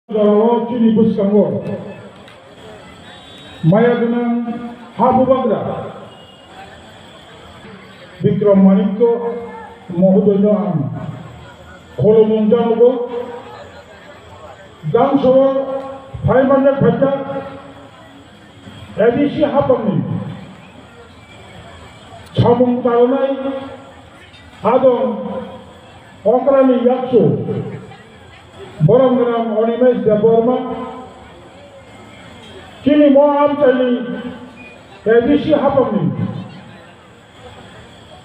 Chini Buskango Mayadunam Habu Bagra Vikram Manikko Mohudoyan Kolomonjanogo Gamsho 500 Pata Edishi Hapami Chamung Talanai Adon Okrani Yaksu Boromgram Onimes de Borma Kini Moam Tali Edishi Hapami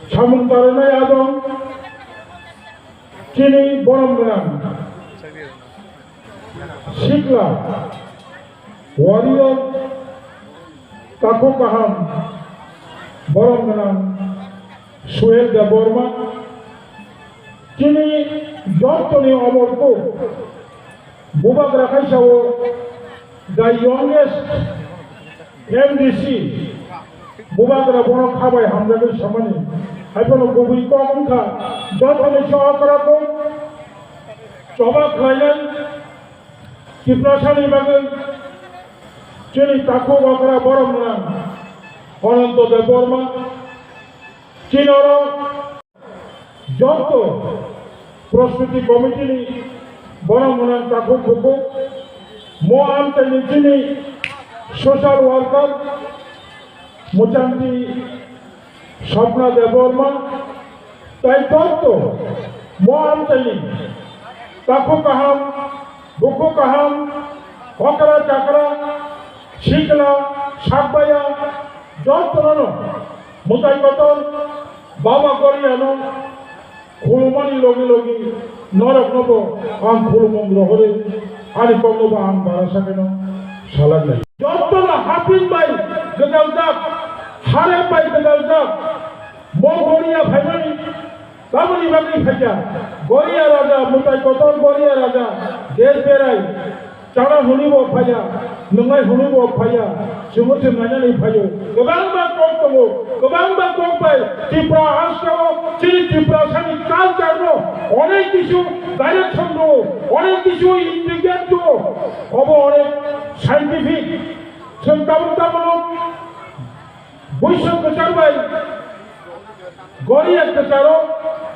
Chamung Talanai Adon Kini Boromgram Shikla Warrior Takokaham Boromgram Suel de Borma Kini Doctoni Omorko Bubak Rakashawo the youngest MDC Bubak Rabono Kabai Hamdani Shamani Hapono Bubi Komunka Doctoni Shawakarako Chobak Rayan Kiprashani Bagan Chini Taku Wakara Boromna Honanto de Borma Chinoro Jokto Prosperity Committee Boramunan Taku Kuku Moam Tanitini Social Worker Muchanti Shopna de Borma Taitoto Moam Tani Taku Kaham Buku Kaham Hokara Chakra Shikla Shakbaya Jotono Mutai Koton Baba Goriano Kulumani Logi Norak Nobo, Am Kulumum Lohore, Alipono Am Barasakeno, Salad. Jotona happened by the Galdak, Hare by the Galdak, Mongolia Family, Kamani Valley Haja, Goria Raja, Mutai Koton Goria Raja, Desperai, Chana Hunibo Paya, Numai Hunibo Paya, Sumusim Manani Payo, Gabamba Kongo, Gabamba Kompai, Tipra Asko, Chili Tipra Sani Kalkano, One Kishu, Direction Do, One Kishu Indicate Do, Obo Scientific, Santamutamo, Busham Kacharbai, Goria Kacharo,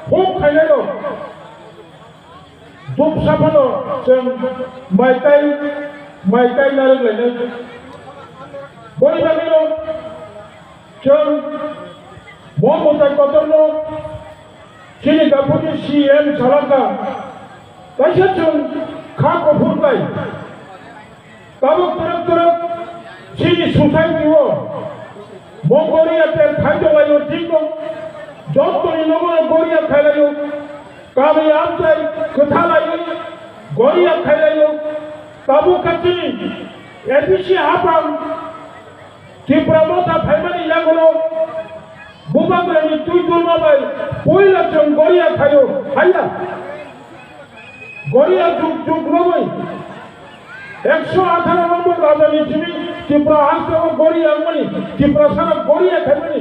Hope Kanelo. Dup sapano sem maitai naru lene boni bagilo sem momutai kotorno kini deputy CM salaka kaisa chun khako phurkai tabuk turak sini society wo Mongolia te khaido layo jingo jotto inogo Goria khailayo Kami amtai kethalayo Goria khailayo tabu katini edishi hapam ki pramota family yagulo bubagrani tuidulma bai poila chon Goria khayo haya Goria juk lobai 118 নম্বর রাজধানী চিনি ত্রিপুরা হাসতে Goria আমনি ত্রিপুরা সারা Goria খাইনি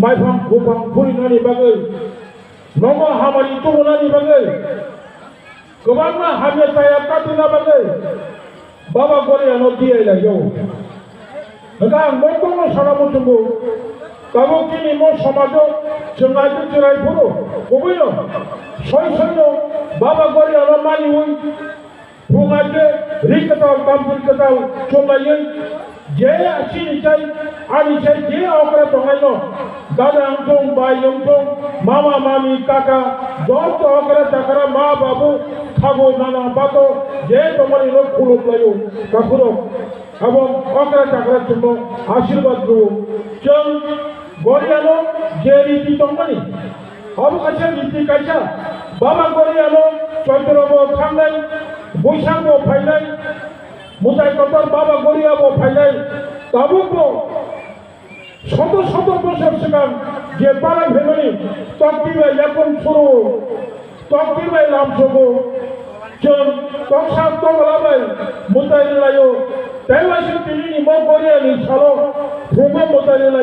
মাইফাম খুবাম ফুরিনানি বাগৈ Nomo hamari itu mulai bagai, kemana hamil saya katina bagai, Baba Goria no dia lagi yo. Sekarang mungkin mo salamu tunggu, kamu kini mo samajo, cengai tu cerai puru, kubuyo, soy Baba Goria no mani hui, bungaje, riketal kampur ketal, cobayin, jaya sini cai, ani cai jaya okra tongaino. Dada angkong, bayi angkong, mama, mami, kakak, jauh okra cakra, ma, babu, kago, nana, bato, je tomari lo kuluk layu, kakuro, abang okra cakra cuma asirbat dulu, ceng, Goria lo, je riti tomari, abu kaca riti kaca, baba Goria lo, contro bo thangai, buisang bo phailai, mutai kotor baba Goria bo phailai, tabuk bo, শত বছর সেখান যে পাড়ায় family তকদিবাই এখন শুরু তকদিবাই লাভ সব তকসার তগলাবাই মুতাই লাইও 대화시 빌리니 먹거리에 서로 부모 못하려고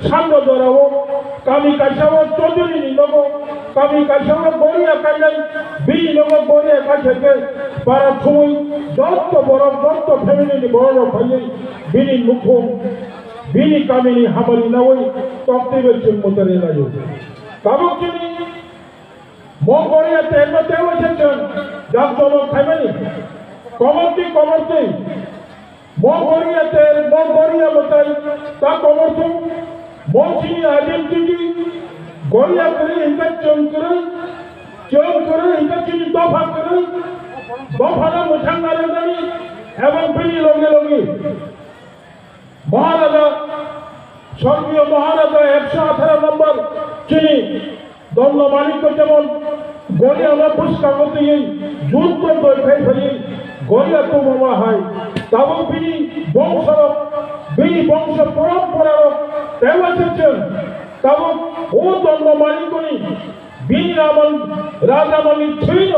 삼도 돌아오 까미 가셔고 쪼들이니 너고 까미 가셔고 머리에 깔려 비니 너고 머리에 가셔게 바라 총의 너도 뭐라 너도 패밀리니 뭐라고 걸려 비니 묵고 비니 까미니 하머니 나오이 떡대별 좀 못하려고 까먹지니 먹거리에 때문에 대화셨전 약속을 가면이 কমরতে মগরিয়া বতাই তা কমরত মচিনি আদিম চিনি গরিয়া করে ইনকা চম করে ইনকা চিনি দফানা মুঠাং নারী এবং বিনি লগে মহারাজা স্বর্গীয় মহারাজা 118 নম্বর চিনি দণ্ড মালিক যেমন গরিয়া পুরস্কার করতে যুদ্ধ করে ফেলি গরিয়া তো মামা হয় তাবো বিনি বংশ পরম্পরার দেওয়াছেন তাবো ও দণ্ড মালিকনি বিনি রাজামণি ছুঁইল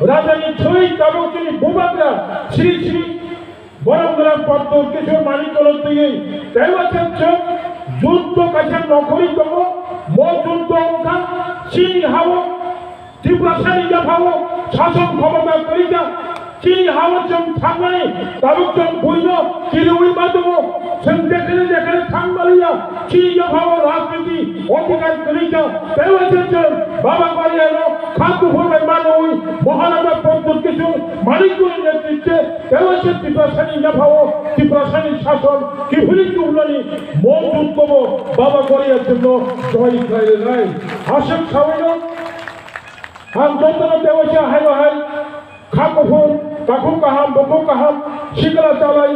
রাজানি ছুঁই তাবো তিনি বুবাকরা শ্রী শ্রী বরমগ্রাম পদ্ম কিছু মালিকল দিয়ে দেওয়াছেন যুদ্ধ কাছে নকরি তব মো যুদ্ধ অঙ্কা চিনি হাও ত্রিপুরাশালী যাভাও শাসন ক্ষমতা করি যা চিনি হাওয়ার থাকবে তারক বইল কিরুই মাধ্যম যেখানে থাকবালিয়া চিনি যাভাও রাজনীতি অধিকার করি যা দেওয়াছেন বাবা বাড়িয়ালো খাদ্য ভোগের মানবই মহারাজা পদ্মর কিছু মালিকগুলির নেতৃত্বে দেওয়াছেন ত্রিপুরাশালী যাভাও ত্রিপুরাশালী শাসন কি ভুলি উন্নয়নী মন যুদ্ধ বাবা গড়িয়ার জন্য জয় খাইলে নাই আসেন খাওয়াইল আম যতন দেওয়াছে হাই খাকফুর কাকু কাহাম বকু কাহাম শিকলা চালাই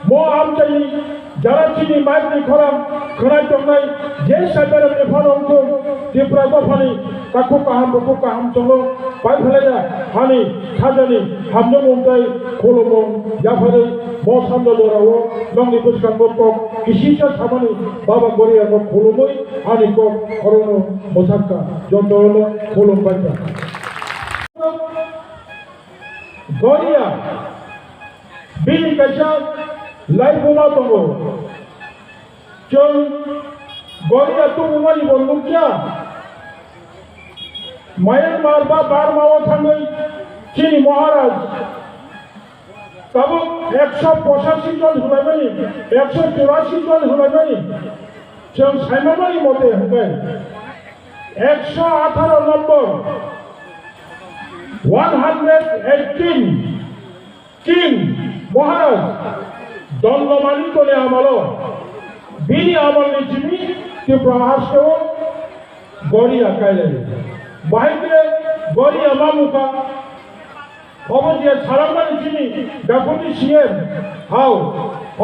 মো আম চাই যারা চিনি মাইকনি খরাম খরাই টংনাই যে সাইবের এফান অঙ্ক ত্রিপুরা দফানি কাকু কাহাম বকু কাহাম চলো পাই ফেলাইয়া হানি খাজানি হামজং মন্তাই খোলমং জাফারে মো সামনে দরাও নংনি পুষ্কান বকক কিসিসা সামানি বাবা গড়িয়া কক খোলমই হানি কক করণ মোসাক্কা যতন খোলম পাইতা গড়িয়া বিনি কাইসা লাইফুমা দङ जों গড়িয়া তুমুমানি বন্ধুকিয়া মায়ানমার বা বার্মাও থাঙ্গै চিনি মহারাজ তাবো 185 জন হলাইबानि 184 জন হলাইबानि जों साइमामानि मते हंगाय 118 নম্বর 118 কিং মহারাজ দণ্ড মালিকলে আমালো বিনি আমলনি চিনি ত্রিপুরা হাসকেও গড়িয়া কাইলে বাহিরে গড়িয়া মামুকা অবধিয়া ছাড়ামানি চিনি ডাকুটি সিএম হাও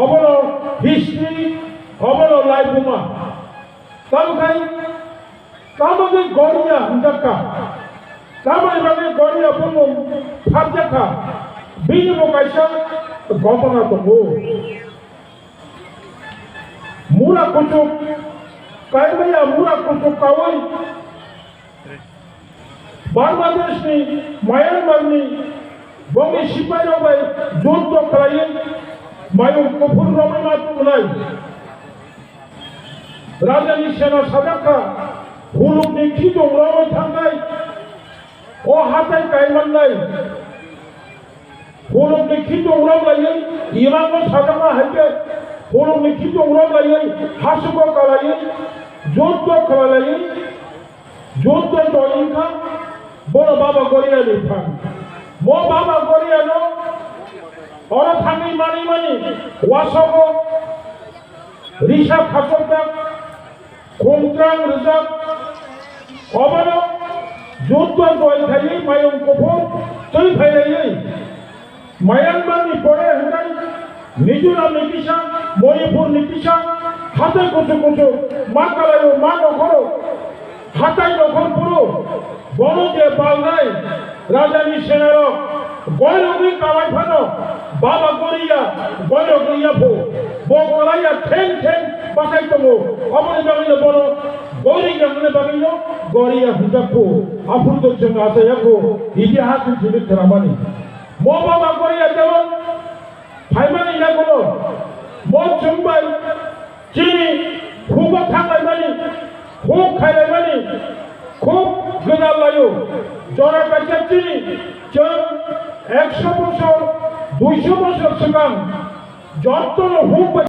অবল হিস্ট্রি অবল লাইফুমা তালখাই তামগে গড়িয়া হিজাক্কা তামাই বাগে গড়িয়া বলবো ফাবজাখা বিনি বকাইসা ঘটনা দङ মুরা কুচুক কাইবাইয়া মুরা কুচুক কাওয়াই বাংলাদেশনি মায়ানমারনি বঙ্গে সিপাহীরাবাই যুদ্ধ খালাইয়ে মায়ং কফুর রমনা তুমনাই রাজানি সেনা সাদাকা হুলুকনি খিদং রমে থাঙ্গাই ও হাতাই কাইমাননাই হুলুকনি খিদং রমলাইয়ে ইমাঙ্গ সাদাকা হাইতে হুলুকনি খিদং রমলাইয়ে হাসুক কালাইয়ে যুদ্ধ খালাইয়ে যুদ্ধ জয়িকা বড় বাবা গড়িয়া লিখান মো বাবা গড়িয়া নো ওরা থাঙ্গি মানি ওয়াসব রিসা খাসক খুমত্রাং রিজাক অবন যুদ্ধ জয় খাইয়ে মায়ং কফর তৈ খাইয়ে মায়ানমারনি পরে হঙ্গাই মিজোরাম নীতিশা মণিপুর নীতিশা হাতে কুচু মা কালায়ো মা নখরো হাতাই নখর পুরো বড় যে পাল নাই রাজানি সেনার গয়রগি কামাই ফানো বাবা গড়িয়া গয়রগিয়া ভো বকলাইয়া ঠেং বাসাই তমো অবনি বাগিল বড় গৌরী গঙ্গনে বাগিল গড়িয়া হুজাকো আফুরদের জন্য আছে একো ইতিহাস ঝুলি রামানি মো বাবা গড়িয়া যেমন ফাইমানি লাগলো सोंबाय चिनि हुब थांनाय मानि हुब खायनाय मानि खूब गोजान लायो जरा काटिया चिनि जों 100 বছর 200 বছর सिगां जत्न हुब